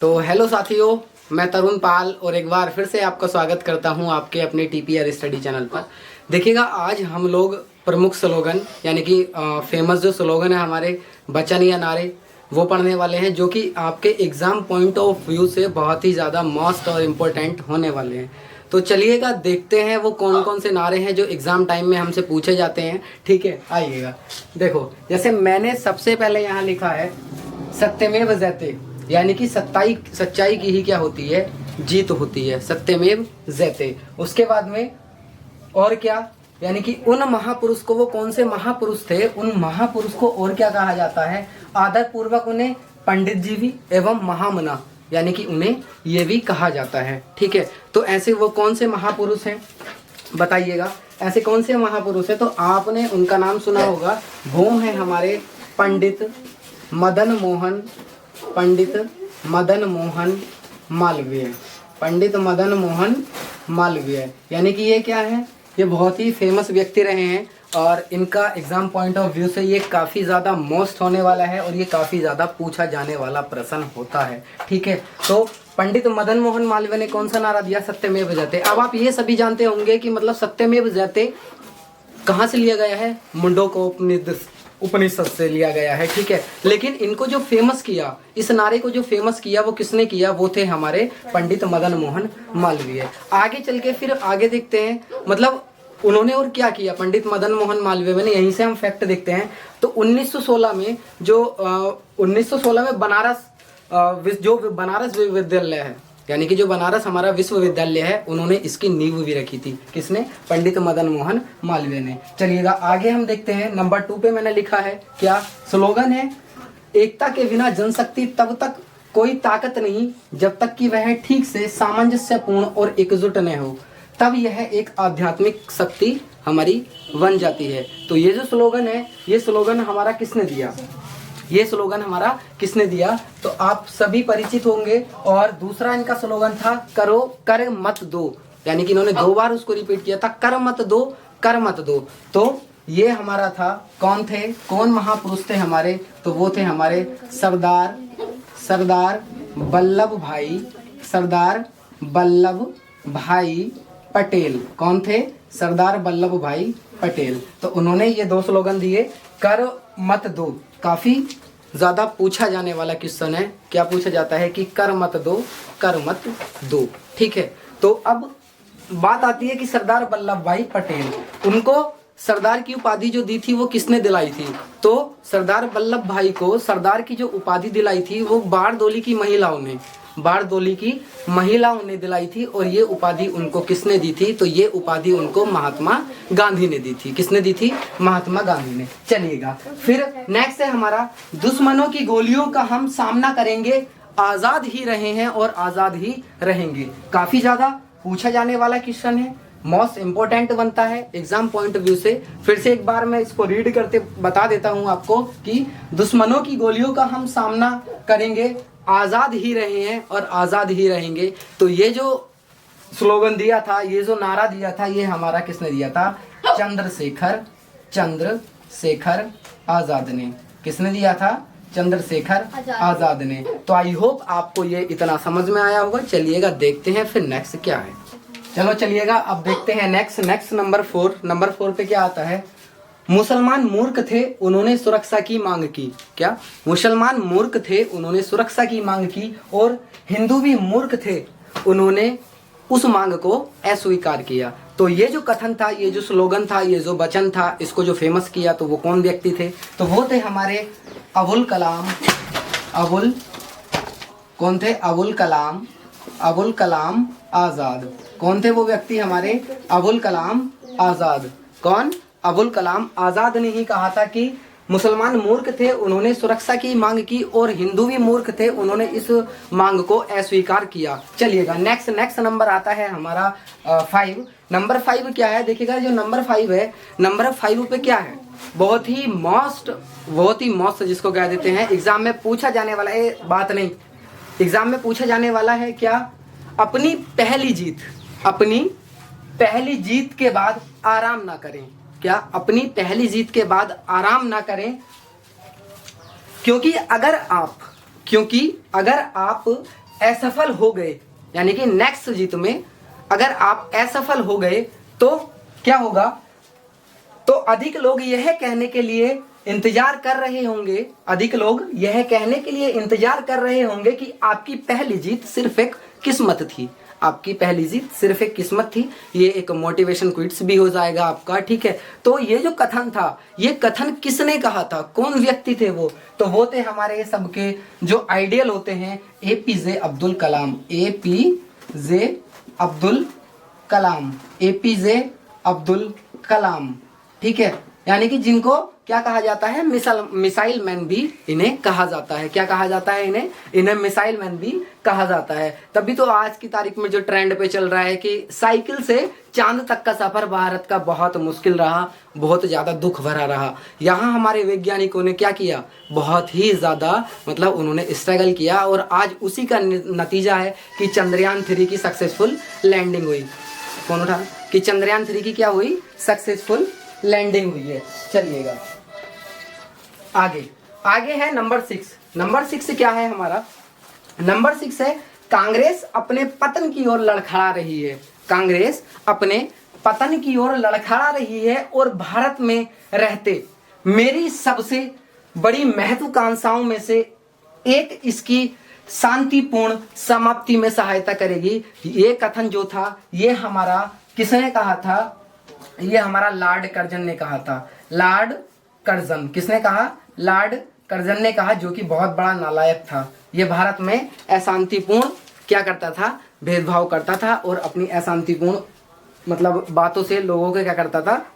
तो हेलो साथियों, मैं तरुण पाल और एक बार फिर से आपका स्वागत करता हूं आपके अपने टीपीआर स्टडी चैनल पर। देखिएगा, आज हम लोग प्रमुख स्लोगन यानी कि फेमस जो स्लोगन है हमारे वचन या नारे वो पढ़ने वाले हैं, जो कि आपके एग्ज़ाम पॉइंट ऑफ व्यू से बहुत ही ज़्यादा मस्ट और इम्पोर्टेंट होने वाले हैं। तो चलिएगा देखते हैं वो कौन कौन से नारे हैं जो एग्ज़ाम टाइम में हमसे पूछे जाते हैं। ठीक है, आइएगा। देखो, जैसे मैंने सबसे पहले यहाँ लिखा है सत्यमेव जयते, यानी कि सच्चाई की ही क्या होती है, जीत होती है। सत्यमेव जयते। उसके बाद में और क्या, यानी कि उन महापुरुष को, वो कौन से महापुरुष थे, उन महापुरुष को और क्या कहा जाता है, आदर पूर्वक उन्हें पंडित जी भी एवं महामना, यानी कि उन्हें ये भी कहा जाता है। ठीक है, तो ऐसे वो कौन से महापुरुष हैं बताइएगा। ऐसे कौन से महापुरुष है, तो आपने उनका नाम सुना होगा। वो हैं हमारे पंडित मदन मोहन मालवीय। पंडित मदन मोहन मालवीय, यानी कि ये क्या है, ये बहुत ही फेमस व्यक्ति रहे हैं और इनका एग्जाम पॉइंट ऑफ व्यू से ये काफ़ी ज़्यादा मोस्ट होने वाला है और ये काफ़ी ज़्यादा पूछा जाने वाला प्रश्न होता है। ठीक है, तो पंडित मदन मोहन मालवीय ने कौन सा नारा दिया, सत्यमेव जयते। अब आप ये सभी जानते होंगे कि मतलब सत्यमेव जयते कहाँ से लिया गया है, उपनिषद से लिया गया है। ठीक है, लेकिन इनको जो फेमस किया, इस नारे को जो फेमस किया, वो किसने किया, वो थे हमारे पंडित मदन मोहन मालवीय। आगे चल के फिर आगे देखते हैं, मतलब उन्होंने और क्या किया पंडित मदन मोहन मालवीय ने, यहीं से हम फैक्ट देखते हैं। तो 1916 में जो 1916 में बनारस जो बनारस विश्वविद्यालय है, यानी कि जो बनारस हमारा विश्वविद्यालय है, उन्होंने इसकी नींव भी रखी थी। किसने, पंडित मदन मोहन मालवीय ने। चलिएगा आगे हम देखते हैं। नंबर 2 पे मैंने लिखा है क्या, स्लोगन है एकता के बिना जनशक्ति तब तक कोई ताकत नहीं, जब तक कि वह ठीक से सामंजस्यपूर्ण और एकजुट न हो, तब यह एक आध्यात्मिक शक्ति हमारी बन जाती है। तो ये जो स्लोगन है, ये स्लोगन हमारा किसने दिया, ये स्लोगन हमारा किसने दिया, तो आप सभी परिचित होंगे। और दूसरा इनका स्लोगन था करो कर मत दो, यानी कि इन्होंने 2 बार उसको रिपीट किया था, कर मत दो कर मत दो। तो ये हमारा था, कौन थे, कौन महापुरुष थे हमारे, तो वो थे हमारे सरदार वल्लभ भाई पटेल। कौन थे, सरदार वल्लभ भाई पटेल। तो उन्होंने ये 2 स्लोगन दिए। कर मत दो काफी ज्यादा पूछा जाने वाला क्वेश्चन है। क्या पूछा जाता है कि कर मत दो। ठीक है, तो अब बात आती है कि सरदार वल्लभ भाई पटेल, उनको सरदार की उपाधि जो दी थी वो किसने दिलाई थी, तो सरदार वल्लभ भाई को सरदार की जो उपाधि दिलाई थी वो बारदोली की महिलाओं ने दिलाई थी। और ये उपाधि उनको किसने दी थी, तो ये उपाधि उनको महात्मा गांधी ने दी थी। किसने दी थी, महात्मा गांधी ने। चलिएगा फिर नेक्स्ट है हमारा, दुश्मनों की गोलियों का हम सामना करेंगे, आजाद ही रहे हैं और आजाद ही रहेंगे। काफी ज्यादा पूछा जाने वाला क्वेश्चन है, मोस्ट इंपोर्टेंट बनता है एग्जाम पॉइंट ऑफ व्यू से। फिर से एक बार मैं इसको रीड करते बता देता हूं आपको कि दुश्मनों की गोलियों का हम सामना करेंगे, आजाद ही रहे हैं और आजाद ही रहेंगे। तो ये जो स्लोगन दिया था, ये जो नारा दिया था, ये हमारा किसने दिया था, चंद्रशेखर आजाद ने। किसने दिया था, चंद्रशेखर आजाद ने। तो आई होप आपको ये इतना समझ में आया होगा। चलिएगा देखते हैं फिर नेक्स्ट क्या है। चलो चलिएगा अब देखते हैं नेक्स्ट नंबर 4। नंबर 4 पे क्या आता है, मुसलमान मूर्ख थे उन्होंने सुरक्षा की मांग की। क्या, मुसलमान मूर्ख थे उन्होंने सुरक्षा की मांग की, और हिंदू भी मूर्ख थे उन्होंने उस मांग को अस्वीकार किया। तो ये जो कथन था, ये जो स्लोगन था, ये जो वचन था, इसको जो फेमस किया, तो वो कौन व्यक्ति थे, तो वो थे हमारे अबुल कलाम आजाद। कौन थे वो व्यक्ति हमारे, अबुल कलाम आजाद। कौन, अबुल कलाम आजाद ने ही कहा था कि मुसलमान मूर्ख थे उन्होंने सुरक्षा की मांग की और हिंदू भी मूर्ख थे उन्होंने इस मांग को अस्वीकार किया। चलिएगा नेक्स्ट नंबर आता है हमारा 5। नंबर 5 क्या है, देखिएगा जो नंबर 5 है, नंबर 5 पे क्या है, बहुत ही मस्त जिसको कह देते हैं, एग्जाम में पूछा जाने वाला है, बात नहीं, एग्जाम में पूछा जाने वाला है क्या, अपनी पहली जीत के बाद आराम ना करें। क्या, अपनी पहली जीत के बाद आराम ना करें, क्योंकि अगर आप असफल हो गए, यानी कि नेक्स्ट जीत में अगर आप असफल हो गए तो क्या होगा, तो अधिक लोग यह कहने के लिए इंतजार कर रहे होंगे, अधिक लोग यह कहने के लिए इंतजार कर रहे होंगे कि आपकी पहली जीत सिर्फ एक किस्मत थी, आपकी पहली जीत सिर्फ एक किस्मत थी। ये एक मोटिवेशन क्विट्स भी हो जाएगा आपका, ठीक है। तो ये जो कथन था, ये कथन किसने कहा था, कौन व्यक्ति थे वो, तो वो थे हमारे सबके जो आइडियल होते हैं APJ Abdul Kalam, APJ Abdul Kalam, APJ Abdul Kalam, ठीक है। यानी कि जिनको क्या कहा जाता है, मिसाइल मैन भी इन्हें कहा जाता है, क्या कहा जाता है इन्हें मिसाइल मैन भी कहा जाता है। तभी तो आज की तारीख में जो ट्रेंड पे चल रहा है कि साइकिल से चांद तक का सफर भारत का बहुत मुश्किल रहा, बहुत ज्यादा दुख भरा रहा। यहाँ हमारे वैज्ञानिकों ने क्या किया, बहुत ही ज्यादा मतलब उन्होंने स्ट्रगल किया और आज उसी का नतीजा है कि चंद्रयान 3 की सक्सेसफुल लैंडिंग हुई। कौन उठा कि चंद्रयान 3 की क्या हुई, सक्सेसफुल लैंडिंग हुई है। चलिएगा आगे है नंबर 6। नंबर 6 क्या है हमारा, नंबर 6 है कांग्रेस अपने पतन की ओर लड़खड़ा रही है, कांग्रेस अपने पतन की ओर लड़खड़ा रही है और भारत में रहते मेरी सबसे बड़ी महत्वाकांक्षाओं में से एक इसकी शांतिपूर्ण समाप्ति में सहायता करेगी। ये कथन जो था ये हमारा किसने कहा था, ये हमारा लॉर्ड कर्जन ने कहा था। लॉर्ड कर्जन किसने कहा, लॉर्ड कर्जन ने कहा, जो कि बहुत बड़ा नालायक था। ये भारत में अशांतिपूर्ण क्या करता था, भेदभाव करता था और अपनी अशांतिपूर्ण मतलब बातों से लोगों को क्या करता था,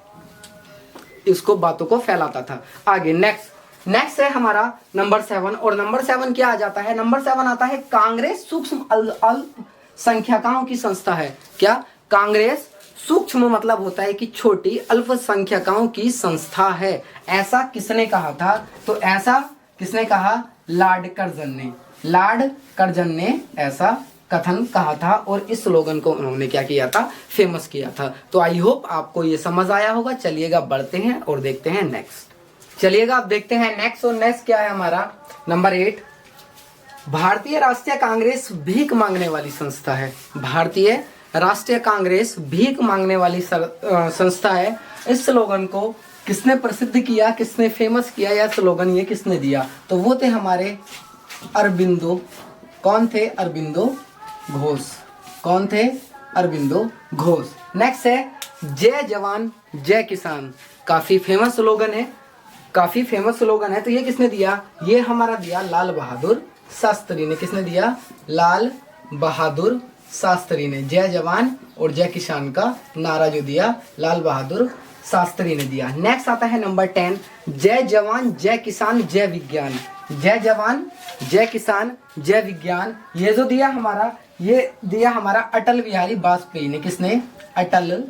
इसको बातों को फैलाता था। आगे नेक्स्ट है हमारा नंबर 7 और नंबर 7 क्या आ जाता है, नंबर 7 आता है कांग्रेस सूक्ष्म अल्पसंख्यकों की संस्था है। क्या, कांग्रेस सूक्ष्म मतलब होता है कि छोटी अल्पसंख्यकों की संस्था है। ऐसा किसने कहा था, तो ऐसा किसने कहा, लॉर्ड कर्जन ने, लॉर्ड कर्जन ने ऐसा कथन कहा था और इस स्लोगन को उन्होंने क्या किया था, फेमस किया था। तो आई होप आपको ये समझ आया होगा। चलिएगा बढ़ते हैं और देखते हैं नेक्स्ट। चलिएगा आप देखते हैं नेक्स्ट, और नेक्स्ट क्या है हमारा नंबर 8। भारतीय राष्ट्रीय कांग्रेस भीख मांगने वाली संस्था है, भारतीय राष्ट्रीय कांग्रेस भीख मांगने वाली संस्था है। इस स्लोगन को किसने प्रसिद्ध किया, किसने फेमस किया, या स्लोगन ये किसने दिया, तो वो थे हमारे अरबिंदो। कौन थे, अरबिंदो घोष। कौन थे, अरबिंदो घोष। नेक्स्ट है जय जवान जय किसान, काफी फेमस स्लोगन है, काफी फेमस स्लोगन है। तो ये किसने दिया, ये हमारा दिया लाल बहादुर शास्त्री ने। किसने दिया, लाल बहादुर शास्त्री ने। जय जवान और जय किसान का नारा जो दिया लाल बहादुर शास्त्री ने दिया। नेक्स्ट आता है नंबर 10 जय जवान जय किसान जय विज्ञान। जय जवान जय किसान जय विज्ञान, ये जो दिया हमारा, ये दिया हमारा अटल बिहारी वाजपेयी ने। किसने, अटल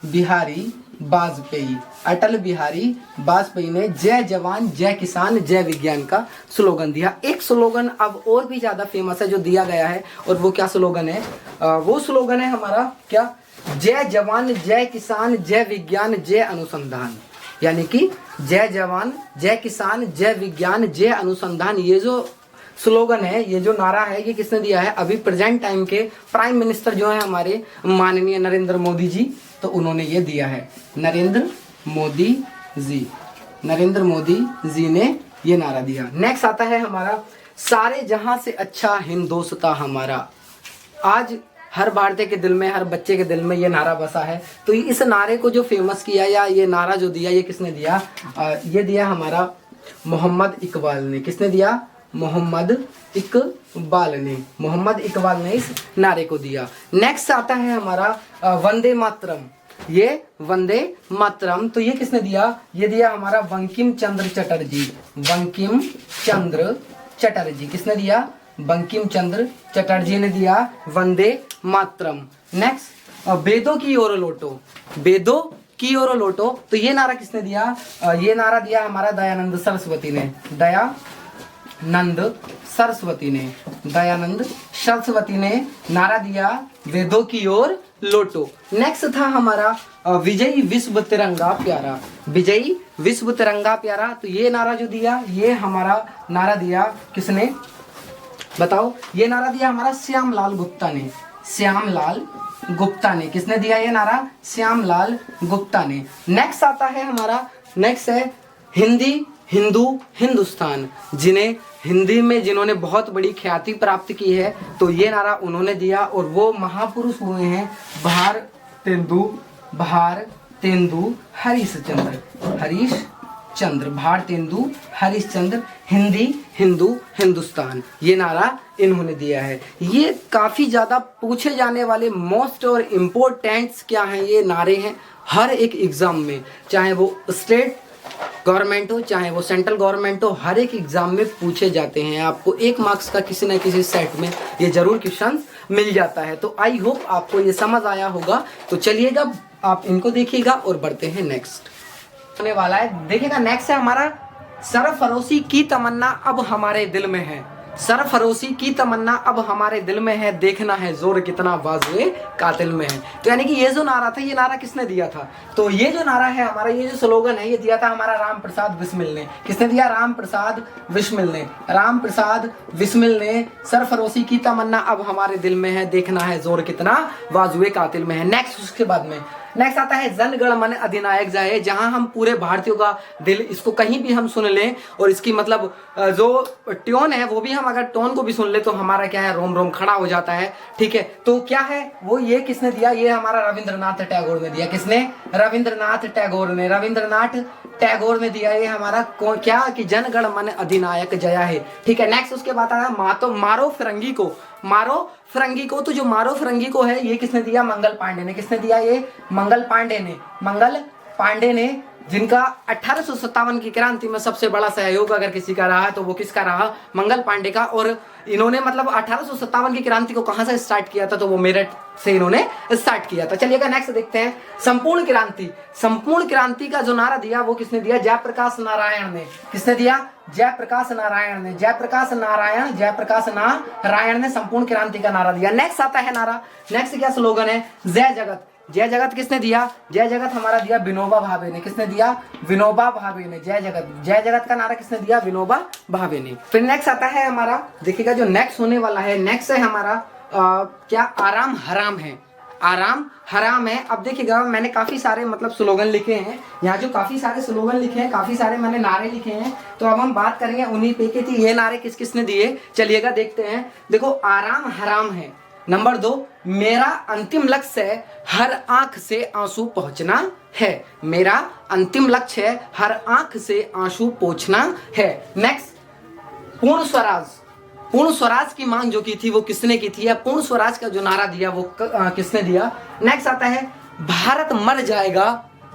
बिहारी वाजपेयी, अटल बिहारी वाजपेयी ने जय जवान जय किसान जय विज्ञान का स्लोगन दिया। एक स्लोगन अब और भी ज्यादा फेमस है जो दिया गया है, और वो क्या स्लोगन है, वो स्लोगन है हमारा क्या, जय जवान जय किसान जय विज्ञान जय अनुसंधान। यानी कि जय जवान जय किसान जय विज्ञान जय अनुसंधान, ये जो स्लोगन है, ये जो नारा है, ये किसने दिया है, अभी प्रेजेंट टाइम के प्राइम मिनिस्टर जो है हमारे माननीय नरेंद्र मोदी जी, तो उन्होंने ये दिया है। नरेंद्र मोदी जी ने ये नारा दिया। नेक्स्ट आता है हमारा सारे जहां से अच्छा हिंदोस्तां हमारा। आज हर भारतीय के दिल में, हर बच्चे के दिल में ये नारा बसा है। तो इस नारे को जो फेमस किया, या ये नारा जो दिया, ये किसने दिया, ये दिया हमारा मोहम्मद इकबाल ने। किसने दिया, मोहम्मद इकबाल ने इस नारे को दिया। नेक्स्ट आता है हमारा वंदे मातरम। ये वंदे मातरम, तो ये किसने दिया, ये दिया हमारा बंकिम चंद्र चटर्जी। किसने दिया, बंकिम चंद्र चटर्जी ने दिया वंदे मातरम। नेक्स्ट वेदों की ओर लौटो, तो ये नारा किसने दिया, ये नारा दिया हमारा दयानंद सरस्वती ने नारा दिया वेदों की ओर लौटो। नेक्स्ट था हमारा विजयी विश्व तिरंगा प्यारा, तो ये नारा जो दिया, ये हमारा नारा दिया किसने, बताओ, ये नारा दिया हमारा श्यामलाल गुप्ता ने। श्यामलाल गुप्ता ने किसने दिया ये नारा? श्यामलाल गुप्ता ने। नेक्स्ट आता है हमारा, नेक्स्ट है हिंदी, हिंदू, हिंदुस्तान। जिन्हें हिंदी में जिन्होंने बहुत बड़ी ख्याति प्राप्त की है, तो ये नारा उन्होंने दिया और वो महापुरुष हुए हैं भारतेंदु हरिश्चंद्र। हिंदी, हिंदू, हिंदुस्तान, ये नारा इन्होंने दिया है। ये काफी ज्यादा पूछे जाने वाले मोस्ट और इम्पोर्टेंट्स क्या हैं, ये नारे हैं हर एक एग्जाम में, चाहे वो स्टेट गवर्नमेंट हो चाहे वो सेंट्रल गवर्नमेंट हो, हर एक एग्जाम में पूछे जाते हैं। आपको 1 मार्क्स का किसी न किसी सेट में ये जरूर क्वेश्चन मिल जाता है। तो आई होप आपको ये समझ आया होगा। तो चलिएगा आप इनको देखिएगा और बढ़ते हैं नेक्स्ट होने वाला है। देखिएगा नेक्स्ट है हमारा सरफरोशी की तमन्ना अब हमारे दिल में है। सरफरोशी की तमन्ना अब हमारे दिल में है, देखना है जोर कितना बाजुए कातिल में है। तो यानी कि ये जो नारा था, ये नारा किसने दिया था? तो ये जो नारा है हमारा, ये जो स्लोगन है, ये दिया था हमारा राम प्रसाद बिस्मिल ने। किसने दिया? राम प्रसाद बिस्मिल ने। राम प्रसाद बिस्मिल ने सरफरोशी की तमन्ना अब हमारे दिल में है, देखना है जोर कितना बाजुए कातिल में है। नेक्स्ट उसके बाद में नेक्स्ट आता है जन गण मन अधिनायक जय, जहां हम पूरे भारतीयों का दिल, इसको कहीं भी हम सुन लें और इसकी मतलब जो ट्यून है वो भी हम अगर टोन को भी सुन ले तो हमारा क्या है, रोम रोम खड़ा हो जाता है। ठीक है, तो क्या है वो, ये किसने दिया? ये हमारा रविंद्रनाथ टैगोर ने दिया। किसने? रविंद्रनाथ टैगोर ने। रविंद्रनाथ टैगोर ने दिया ये हमारा क्या कि जन गण मन अधिनायक जया है। ठीक है, नेक्स्ट उसके बाद आया मारो फिरंगी को। मारो फिरंगी को, तो जो मारो फिरंगी को है ये किसने दिया? मंगल पांडे ने। किसने दिया? ये मंगल पांडे ने। मंगल पांडे ने, जिनका 1857 की क्रांति में सबसे बड़ा सहयोग अगर किसी का रहा तो वो किसका रहा? मंगल पांडे का। और इन्होंने मतलब 1857 की क्रांति को कहां से स्टार्ट किया था? तो वो मेरठ से इन्होंने स्टार्ट किया था। चलिएगा नेक्स्ट देखते हैं संपूर्ण क्रांति। संपूर्ण क्रांति का जो नारा दिया वो किसने दिया? जयप्रकाश नारायण ने। किसने दिया? जयप्रकाश नारायण ने। जयप्रकाश नारायण ने संपूर्ण क्रांति का नारा दिया। नेक्स्ट आता है नारा, नेक्स्ट क्या स्लोगन है? जय जगत। जय जगत किसने दिया? जय जगत हमारा दिया विनोबा भावे ने। किसने दिया? विनोबा भावे ने। जय जगत, जय जगत का नारा किसने दिया? विनोबा भावे ने। फिर नेक्स्ट आता है हमारा, देखिएगा जो नेक्स्ट होने वाला है, नेक्स्ट है हमारा क्या? आराम हराम है। आराम हराम है। अब देखिएगा मैंने काफी सारे मतलब स्लोगन लिखे हैं यहाँ, जो काफी सारे स्लोगन लिखे हैं, काफी सारे मैंने नारे लिखे हैं। तो अब हम बात करेंगे उन्हीं पे कि ये नारे किस किसने दिए। चलिएगा देखते हैं। देखो, आराम हराम है। नंबर 2, मेरा अंतिम लक्ष्य है हर आंख से आंसू पहुंचना है। मेरा अंतिम लक्ष्य है हर आंख से आंसू पोंछना है। नेक्स्ट, पूर्ण स्वराज। पूर्ण स्वराज की मांग जो की थी वो किसने की थी? या पूर्ण स्वराज का जो नारा दिया वो किसने दिया? नेक्स्ट आता है भारत मर जाएगा,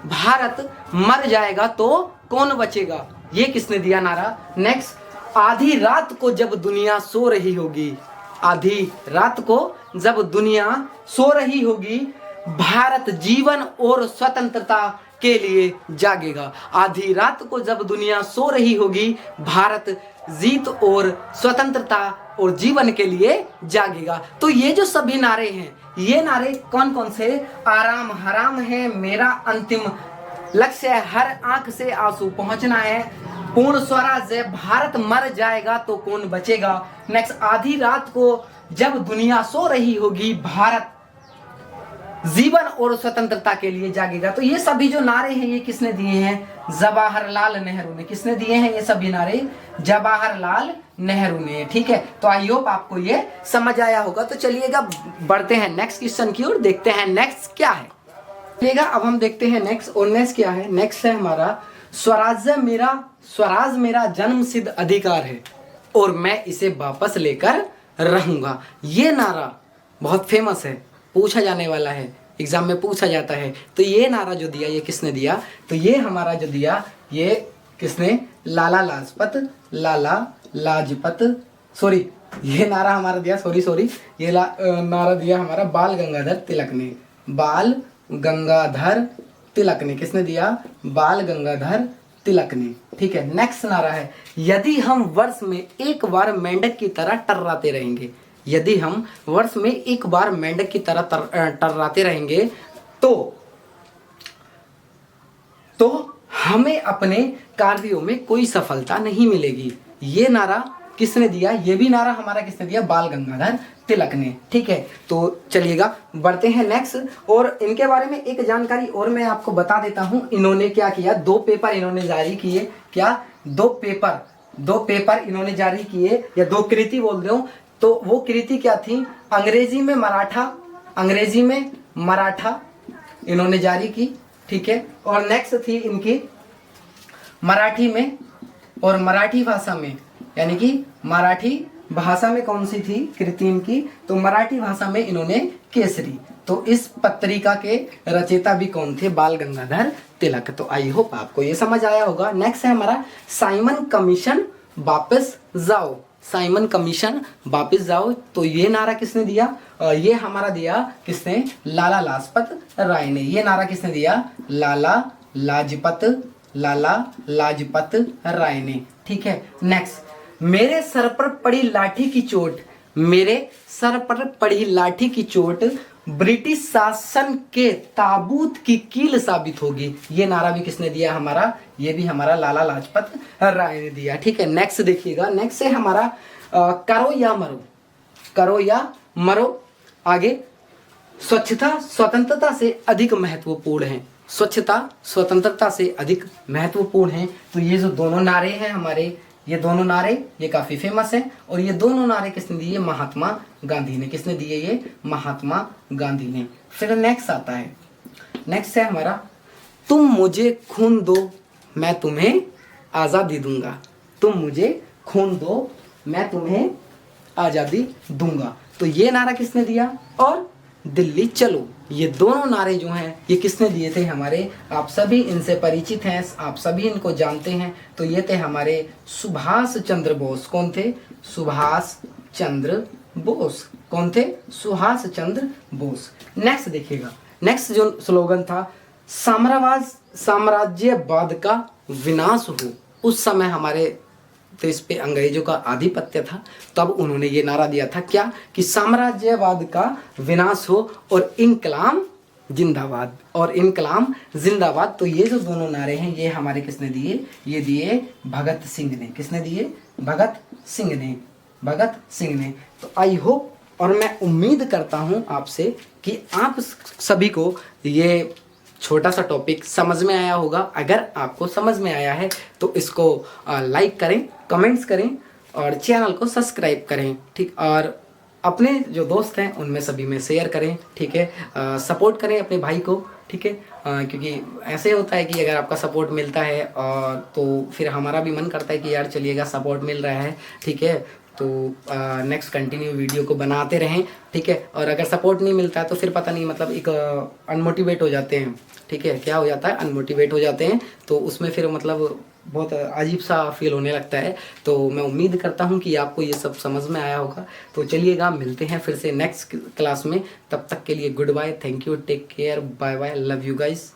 भारत मर जाएगा तो कौन बचेगा, ये किसने दिया नारा? नेक्स्ट, आधी रात को जब दुनिया सो रही होगी, आधी रात को जब दुनिया सो रही होगी, भारत जीवन और स्वतंत्रता के लिए जागेगा। आधी रात को जब दुनिया सो रही होगी, भारत जीत और स्वतंत्रता और जीवन के लिए जागेगा। तो ये जो सभी नारे हैं, ये नारे कौन कौन से? आराम हराम है, मेरा अंतिम लक्ष्य है हर आंख से आंसू पहुंचना है, पूर्ण स्वराज है, भारत मर जाएगा तो कौन बचेगा। नेक्स्ट, आधी रात को जब दुनिया सो रही होगी, भारत जीवन और स्वतंत्रता के लिए जागेगा। तो ये सभी जो नारे हैं ये किसने दिए हैं? जवाहरलाल नेहरू ने। किसने दिए हैं ये सभी नारे? जवाहरलाल नेहरू ने। ठीक है, तो आई होप आपको ये समझ आया होगा। तो चलिएगा बढ़ते हैं नेक्स्ट क्वेश्चन की ओर, देखते हैं नेक्स्ट क्या है। चलिएगा अब हम देखते हैं नेक्स्ट, और नेक्स्ट क्या है? नेक्स्ट है हमारा स्वराज मेरा जन्म सिद्ध अधिकार है और मैं इसे वापस लेकर रहूंगा। ये नारा बहुत फेमस है, पूछा जाने वाला है, एग्जाम में पूछा जाता है। तो ये नारा जो दिया ये किसने दिया? तो ये हमारा जो दिया ये किसने? लाला लाजपत सॉरी, ये नारा हमारा दिया सॉरी ये नारा दिया हमारा बाल गंगाधर तिलक ने। बाल गंगाधर तिलक ने। किसने दिया? बाल गंगाधर तिलक ने। ठीक है, नेक्स्ट नारा है, यदि हम वर्ष में एक बार मेंढक की तरह टर्राते रहेंगे, यदि हम वर्ष में एक बार मेंढक की तरह टर्राते रहेंगे तो हमें अपने कार्यों में कोई सफलता नहीं मिलेगी। ये नारा किसने दिया? ये भी नारा हमारा किसने दिया? बाल गंगाधर तिलक ने। ठीक है, तो चलिएगा बढ़ते हैं नेक्स्ट। और इनके बारे में एक जानकारी और मैं आपको बता देता हूं। इन्होंने क्या किया, 2 पेपर इन्होंने जारी किए। क्या? 2 पेपर इन्होंने जारी किए, या 2 कृति बोल रहा हूं। तो वो कृति क्या थी? अंग्रेजी में मराठा इन्होंने जारी की। ठीक है, और नेक्स्ट थी इनकी मराठी में और मराठी भाषा में, यानी कि मराठी भाषा में कौन सी थी कृति इनकी? तो मराठी भाषा में इन्होंने केसरी। तो इस पत्रिका के रचयिता भी कौन थे? बाल गंगाधर तिलक। तो आई होप आपको ये समझ आया होगा। नेक्स्ट है हमारा साइमन कमीशन वापस जाओ। साइमन कमीशन वापस जाओ, तो ये नारा किसने दिया? ये हमारा दिया किसने? लाला लाजपत राय ने। ये नारा किसने दिया? लाला लाजपत राय ने। ठीक है, नेक्स्ट, मेरे सर पर पड़ी लाठी की चोट ब्रिटिश शासन के ताबूत की कील साबित होगी। ये नारा भी किसने दिया? हमारा, ये भी हमारा लाला लाजपत राय ने दिया। ठीक है, नेक्स्ट देखिएगा। नेक्स्ट है हमारा करो या मरो। आगे, स्वच्छता स्वतंत्रता से अधिक महत्वपूर्ण है। स्वच्छता स्वतंत्रता से अधिक महत्वपूर्ण है। तो ये जो दोनों नारे हैं हमारे, ये दोनों नारे ये काफी फेमस हैं। और ये दोनों नारे किसने दिए? महात्मा गांधी ने। किसने दिए? ये महात्मा गांधी ने। फिर नेक्स्ट आता है, नेक्स्ट है हमारा तुम मुझे खून दो मैं तुम्हें आजादी दूंगा। तुम मुझे खून दो मैं तुम्हें आजादी दूंगा। तो ये नारा किसने दिया? और दिल्ली चलो, ये दोनों नारे जो हैं ये किसने दिए थे? हमारे, आप सभी इनसे परिचित हैं, आप सभी इनको जानते हैं। तो ये थे हमारे सुभाष चंद्र बोस। कौन थे? सुभाष चंद्र बोस। कौन थे? सुभाष चंद्र बोस। नेक्स्ट देखिएगा, नेक्स्ट जो स्लोगन था, साम्राज्यवाद का विनाश हो। उस समय हमारे देश पे अंग्रेजों का आधिपत्य था, तब उन्होंने ये नारा दिया था क्या? कि साम्राज्यवाद का विनाश हो और इनकलाब जिंदाबाद, और इनकलाब जिंदाबाद। तो ये जो दोनों नारे हैं ये हमारे किसने दिए? ये दिए भगत सिंह ने। किसने दिए? भगत सिंह ने। तो आई होप और मैं उम्मीद करता हूं आपसे कि आप सभी को ये छोटा सा टॉपिक समझ में आया होगा। अगर आपको समझ में आया है तो इसको लाइक करें, कमेंट्स करें और चैनल को सब्सक्राइब करें। ठीक, और अपने जो दोस्त हैं उनमें सभी में शेयर करें। ठीक है, सपोर्ट करें अपने भाई को। ठीक है, क्योंकि ऐसे होता है कि अगर आपका सपोर्ट मिलता है और तो फिर हमारा भी मन करता है कि यार चलिएगा सपोर्ट मिल रहा है। ठीक है, तो नेक्स्ट कंटिन्यू वीडियो को बनाते रहें। ठीक है, और अगर सपोर्ट नहीं मिलता है तो फिर पता नहीं, मतलब एक अनमोटिवेट हो जाते हैं। ठीक है, क्या हो जाता है? अनमोटिवेट हो जाते हैं। तो उसमें फिर मतलब बहुत अजीब सा फील होने लगता है। तो मैं उम्मीद करता हूं कि आपको ये सब समझ में आया होगा। तो चलिएगा, मिलते हैं फिर से नेक्स्ट क्लास में। तब तक के लिए good bye, thank you, take care, bye bye, love you guys.